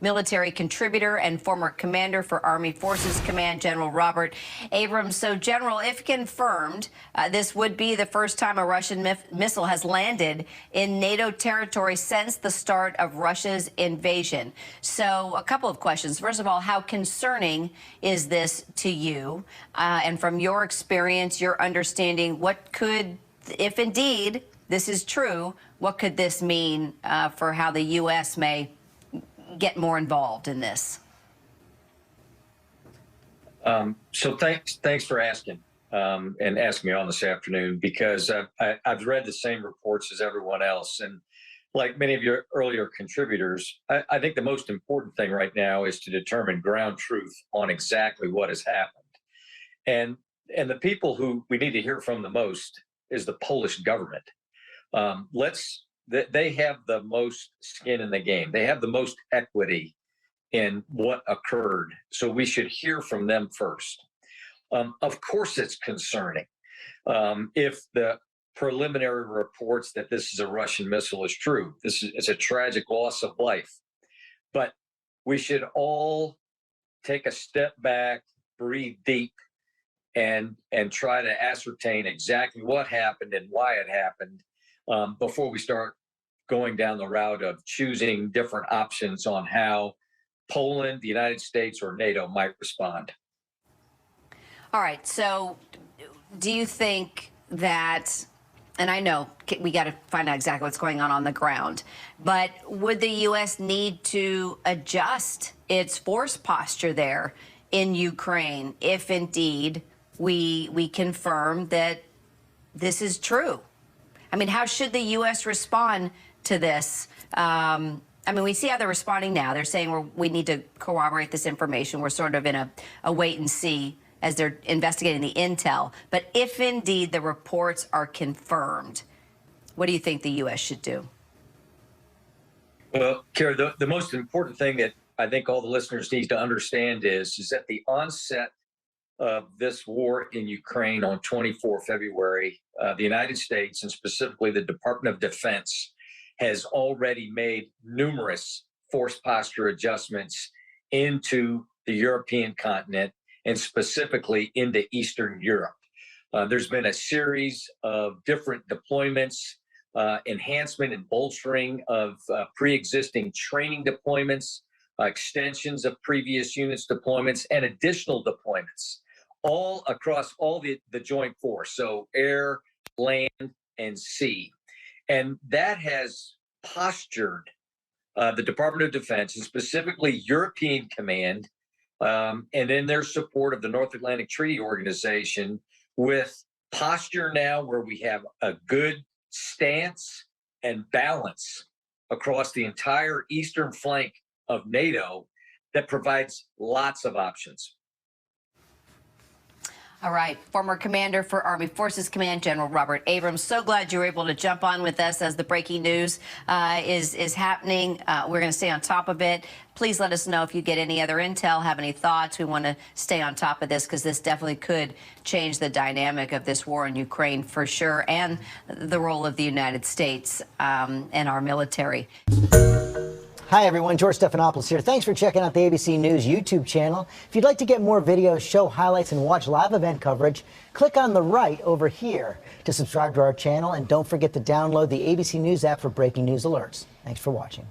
military contributor and former commander for Army Forces Command, General Robert Abrams. So, General, if confirmed, this would be the first time a Russian missile has landed in NATO territory since the start of Russia's invasion. So, a couple of questions. First of all, how concerning is this to you? And from your experience, your understanding, what could, if indeed this is true, what could this mean for how the U.S. may get more involved in this? So thanks for asking and asking me on this afternoon, because I've read the same reports as everyone else. And like many of your earlier contributors, I think the most important thing right now is to determine ground truth on exactly what has happened. And the people who we need to hear from the most is the Polish government. They have the most skin in the game. They have the most equity in what occurred. So we should hear from them first. Of course, it's concerning if the preliminary reports that this is a Russian missile is true. It's a tragic loss of life. But we should all take a step back, breathe deep, and try to ascertain exactly what happened and why it happened before we start going down the route of choosing different options on how Poland, the United States, or NATO might respond. All right. So do you think that, and I know we got to find out exactly what's going on the ground, but would the U.S. need to adjust its force posture there in Ukraine if indeed we confirm that this is true? I mean, how should the U.S. respond to this? I mean, we see how they're responding now. They're saying we need to corroborate this information. We're sort of in a wait and see as they're investigating the intel. But if indeed the reports are confirmed, what do you think the U.S. should do? Well, Kara, the most important thing that I think all the listeners need to understand is at the onset of this war in Ukraine on 24 February, the United States, and specifically the Department of Defense, has already made numerous force posture adjustments into the European continent and specifically into Eastern Europe. There's been a series of different deployments, enhancement and bolstering of pre-existing training deployments, extensions of previous units deployments, and additional deployments, all across all the joint force, so air, land, and sea. And that has postured the Department of Defense, and specifically European Command, and in their support of the North Atlantic Treaty Organization, with posture now where we have a good stance and balance across the entire eastern flank of NATO that provides lots of options. All right. Former commander for Army Forces Command, General Robert Abrams. So glad you were able to jump on with us as the breaking news is happening. We're going to stay on top of it. Please let us know if you get any other intel, have any thoughts. We want to stay on top of this because this definitely could change the dynamic of this war in Ukraine for sure, and the role of the United States and our military. Hi everyone, George Stephanopoulos here. Thanks for checking out the ABC News YouTube channel. If you'd like to get more videos, show highlights, and watch live event coverage, click on the right over here to subscribe to our channel, and don't forget to download the ABC News app for breaking news alerts. Thanks for watching.